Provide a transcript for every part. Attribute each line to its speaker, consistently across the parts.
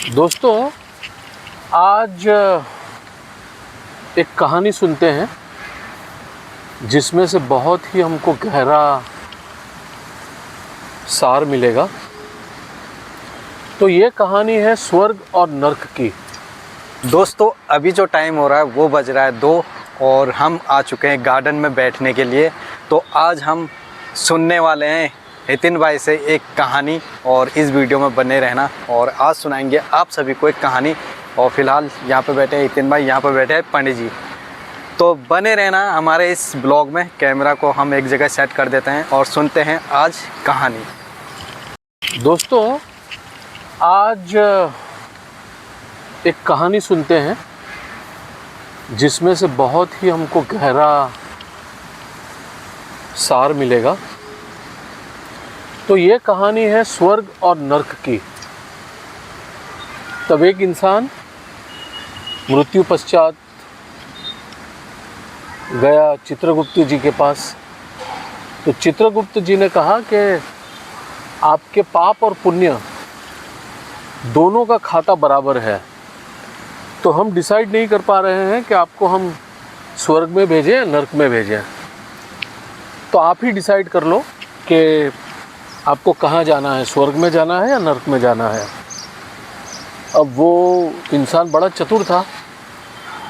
Speaker 1: दोस्तों, आज एक कहानी सुनते हैं जिसमें से बहुत ही हमको गहरा सार मिलेगा। तो ये कहानी है स्वर्ग और नर्क की।
Speaker 2: दोस्तों, अभी जो टाइम हो रहा है वो बज रहा है 2 और हम आ चुके हैं गार्डन में बैठने के लिए। तो आज हम सुनने वाले हैं हितिन भाई से एक कहानी और इस वीडियो में बने रहना। और आज सुनाएंगे आप सभी को एक कहानी। और फिलहाल यहाँ पे बैठे हैं हितिन भाई, यहाँ पे बैठे हैं पंडित जी। तो बने रहना हमारे इस ब्लॉग में। कैमरा को हम एक जगह सेट कर देते हैं और सुनते हैं आज कहानी।
Speaker 1: दोस्तों, आज एक कहानी सुनते हैं जिसमें से बहुत ही हमको गहरा सार मिलेगा। तो ये कहानी है स्वर्ग और नर्क की। तब एक इंसान मृत्यु पश्चात गया चित्रगुप्त जी के पास। तो चित्रगुप्त जी ने कहा कि आपके पाप और पुण्य दोनों का खाता बराबर है, तो हम डिसाइड नहीं कर पा रहे हैं कि आपको हम स्वर्ग में भेजें या नर्क में भेजें। तो आप ही डिसाइड कर लो कि आपको कहाँ जाना है, स्वर्ग में जाना है या नर्क में जाना है। अब वो इंसान बड़ा चतुर था।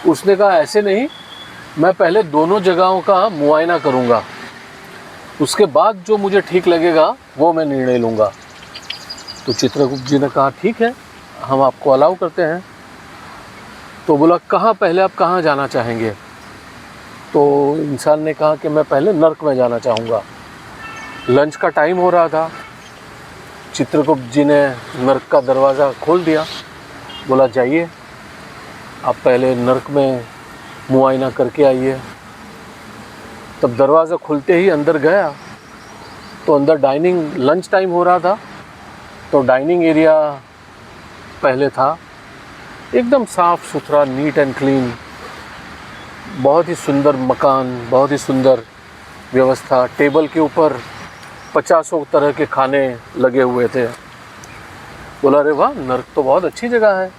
Speaker 1: उसने कहा ऐसे नहीं, मैं पहले दोनों जगहों का मुआयना करूँगा, उसके बाद जो मुझे ठीक लगेगा वो मैं निर्णय लूँगा। तो चित्रगुप्त जी ने कहा ठीक है, हम आपको अलाउ करते हैं। तो बोला कहाँ, पहले आप कहाँ जाना चाहेंगे? तो इंसान ने कहा कि मैं पहले नर्क में जाना चाहूँगा। लंच का टाइम हो रहा था। चित्रगुप्त जी ने नर्क का दरवाज़ा खोल दिया। बोला जाइए, आप पहले नर्क में मुआयना करके आइए। तब दरवाज़ा खुलते ही अंदर गया तो अंदर डाइनिंग, लंच टाइम हो रहा था तो डाइनिंग एरिया पहले था, एकदम साफ़ सुथरा, नीट एंड क्लीन, बहुत ही सुंदर मकान, बहुत ही सुंदर व्यवस्था। टेबल के ऊपर 50 तरह के खाने लगे हुए थे। बोला अरे वाह, नर्क तो बहुत अच्छी जगह है,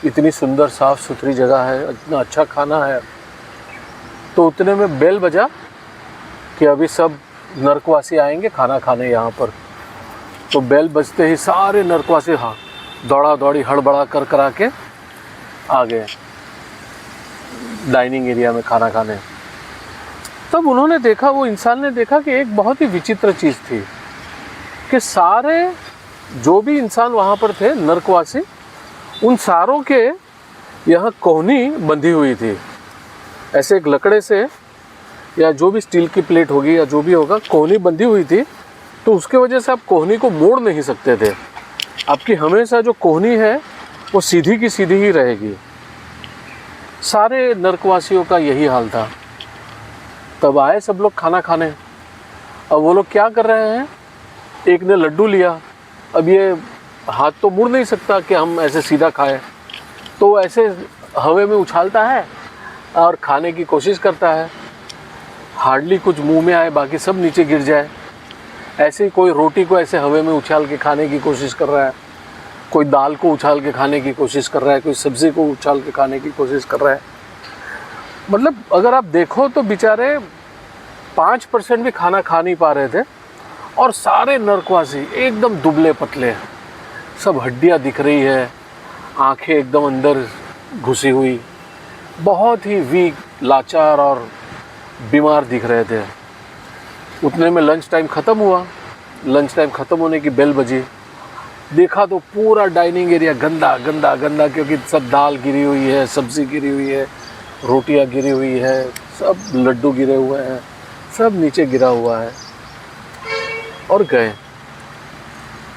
Speaker 1: इतनी सुंदर साफ़ सुथरी जगह है, इतना अच्छा खाना है। तो उतने में बेल बजा कि अभी सब नर्कवासी आएंगे खाना खाने यहाँ पर। तो बेल बजते ही सारे नर्कवासी दौड़ा दौड़ी हड़बड़ा कर करा के आ गए डाइनिंग एरिया में खाना खाने। तब उन्होंने देखा, वो इंसान ने देखा कि एक बहुत ही विचित्र चीज़ थी कि सारे जो भी इंसान वहाँ पर थे नर्कवासी, उन सारों के यहाँ कोहनी बंधी हुई थी। ऐसे एक लकड़े से या जो भी स्टील की प्लेट होगी या जो भी होगा, कोहनी बंधी हुई थी। तो उसके वजह से आप कोहनी को मोड़ नहीं सकते थे। आपकी हमेशा जो कोहनी है वो सीधी की सीधी ही रहेगी। सारे नर्कवासियों का यही हाल था। तब आए सब लोग खाना खाने। अब वो लोग क्या कर रहे हैं, एक ने लड्डू लिया। अब ये हाथ तो मुड़ नहीं सकता कि हम ऐसे सीधा खाएं, तो ऐसे हवा में उछालता है और खाने की कोशिश करता है। हार्डली कुछ मुंह में आए, बाकी सब नीचे गिर जाए। ऐसे ही कोई रोटी को ऐसे हवा में उछाल के खाने की कोशिश कर रहा है, कोई दाल को उछाल के खाने की कोशिश कर रहा है, कोई सब्ज़ी को उछाल के खाने की कोशिश कर रहा है। मतलब अगर आप देखो तो बेचारे 5% भी खाना खा नहीं पा रहे थे। और सारे नर्कवासी एकदम दुबले पतले, सब हड्डियां दिख रही है, आंखें एकदम अंदर घुसी हुई, बहुत ही वीक, लाचार और बीमार दिख रहे थे। उतने में लंच टाइम ख़त्म हुआ। लंच टाइम ख़त्म होने की बेल बजी। देखा तो पूरा डाइनिंग एरिया गंदा गंदा गंदा, क्योंकि सब दाल गिरी हुई है, सब्ज़ी गिरी हुई है, रोटियां गिरी हुई है, सब लड्डू गिरे हुए हैं, सब नीचे गिरा हुआ है। और गए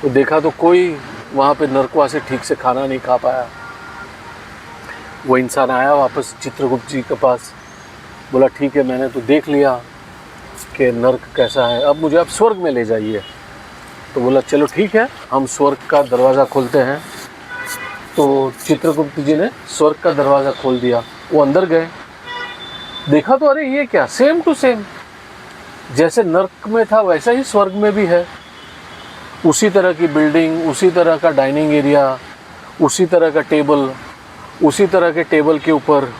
Speaker 1: तो देखा तो कोई वहाँ पे नर्कवासी ठीक से खाना नहीं खा पाया। वो इंसान आया वापस चित्रगुप्त जी के पास। बोला ठीक है, मैंने तो देख लिया कि नर्क कैसा है, अब मुझे आप स्वर्ग में ले जाइए। तो बोला चलो ठीक है, हम स्वर्ग का दरवाज़ा खोलते हैं। तो चित्रगुप्त जी ने स्वर्ग का दरवाज़ा खोल दिया। वो अंदर गए, देखा तो अरे ये क्या, सेम टू सेम जैसे नर्क में था वैसा ही स्वर्ग में भी है। उसी तरह की बिल्डिंग, उसी तरह का डाइनिंग एरिया, उसी तरह का टेबल, उसी तरह के टेबल के ऊपर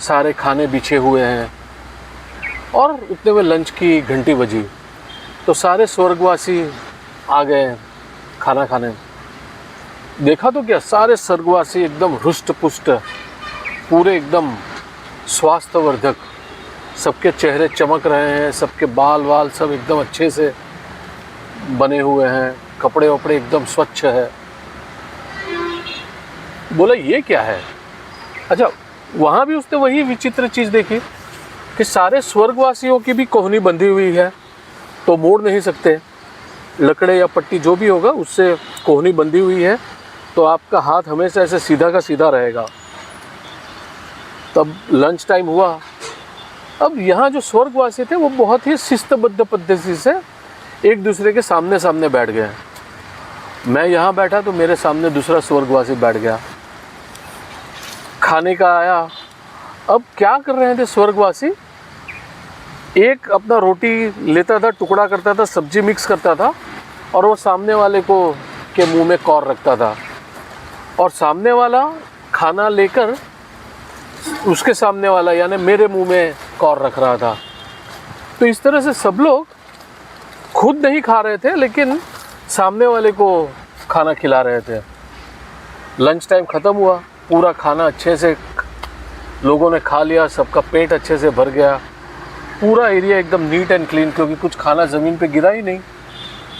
Speaker 1: सारे खाने बिछे हुए हैं। और उतने में लंच की घंटी बजी तो सारे स्वर्गवासी आ गए खाना खाने। देखा तो क्या, सारे स्वर्गवासी एकदम रुष्ट पुष्ट, पूरे एकदम स्वास्थ्यवर्धक, सबके चेहरे चमक रहे हैं, सबके बाल वाल सब एकदम अच्छे से बने हुए हैं, कपड़े वपड़े एकदम स्वच्छ है। बोला ये क्या है? अच्छा, वहाँ भी उसने वही विचित्र चीज़ देखी कि सारे स्वर्गवासियों की भी कोहनी बंधी हुई है, तो मोड़ नहीं सकते, लकड़े या पट्टी जो भी होगा उससे कोहनी बंधी हुई है, तो आपका हाथ हमेशा ऐसे सीधा का सीधा रहेगा। तब लंच टाइम हुआ। अब यहाँ जो स्वर्गवासी थे वो बहुत ही शिस्तबद्ध पद्धति से एक दूसरे के सामने सामने बैठ गए। मैं यहाँ बैठा तो मेरे सामने दूसरा स्वर्गवासी बैठ गया। खाने का आया। अब क्या कर रहे थे स्वर्गवासी, एक अपना रोटी लेता था, टुकड़ा करता था, सब्जी मिक्स करता था और वो सामने वाले को के मुंह में कौर रखता था, और सामने वाला खाना लेकर उसके सामने वाला यानी मेरे मुंह में कौर रख रहा था। तो इस तरह से सब लोग खुद नहीं खा रहे थे लेकिन सामने वाले को खाना खिला रहे थे। लंच टाइम ख़त्म हुआ, पूरा खाना अच्छे से लोगों ने खा लिया, सबका पेट अच्छे से भर गया, पूरा एरिया एकदम नीट एंड क्लीन, क्योंकि कुछ खाना ज़मीन पे गिरा ही नहीं,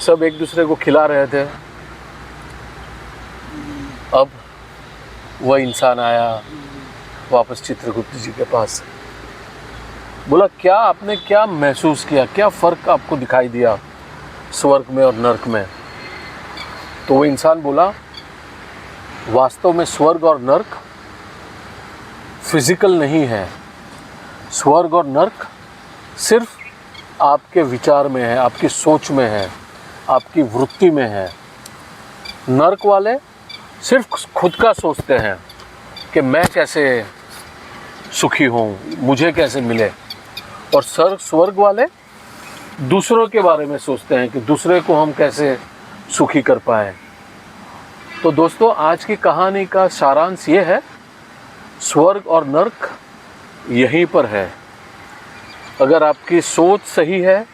Speaker 1: सब एक दूसरे को खिला रहे थे। अब वह इंसान आया वापस चित्रगुप्त जी के पास, बोला क्या आपने क्या महसूस किया, क्या फ़र्क आपको दिखाई दिया स्वर्ग में और नर्क में? तो वो इंसान बोला वास्तव में स्वर्ग और नर्क फिजिकल नहीं है, स्वर्ग और नर्क सिर्फ आपके विचार में है, आपकी सोच में है, आपकी वृत्ति में है। नर्क वाले सिर्फ खुद का सोचते हैं कि मैं कैसे सुखी हूँ, मुझे कैसे मिले, और स्वर्ग वाले दूसरों के बारे में सोचते हैं कि दूसरे को हम कैसे सुखी कर पाएँ। तो दोस्तों, आज की कहानी का सारांश ये है, स्वर्ग और नर्क यहीं पर है। अगर आपकी सोच सही है,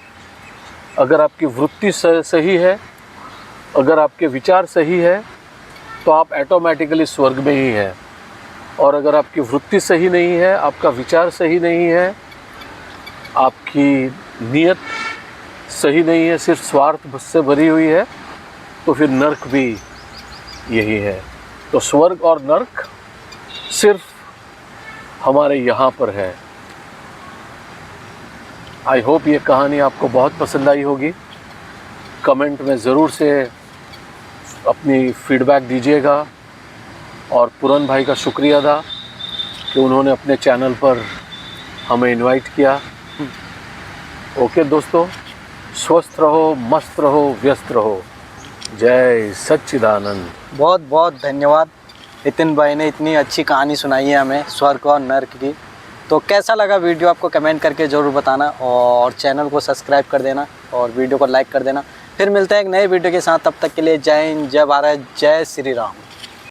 Speaker 1: अगर आपकी वृत्ति सही है, अगर आपके विचार सही है, तो आप ऑटोमेटिकली स्वर्ग में ही हैं। और अगर आपकी वृत्ति सही नहीं है, आपका विचार सही नहीं है, आपकी नीयत सही नहीं है, सिर्फ स्वार्थ से भरी हुई है, तो फिर नर्क भी यही है। तो स्वर्ग और नर्क सिर्फ हमारे यहाँ पर है। आई होप ये कहानी आपको बहुत पसंद आई होगी। कमेंट में ज़रूर से अपनी फीडबैक दीजिएगा, और पूरन भाई का शुक्रिया अदा कि उन्होंने अपने चैनल पर हमें इनवाइट किया। ओके दोस्तों, स्वस्थ रहो, मस्त रहो, व्यस्त रहो। जय सच्चिदानंद।
Speaker 2: बहुत बहुत धन्यवाद, नितिन भाई ने इतनी अच्छी कहानी सुनाई है हमें स्वर्ग और नर्क की। तो कैसा लगा वीडियो आपको कमेंट करके ज़रूर बताना, और चैनल को सब्सक्राइब कर देना और वीडियो को लाइक कर देना। फिर मिलते हैं एक नए वीडियो के साथ, तब तक के लिए जय हिंद, जय भारत, जय श्री राम।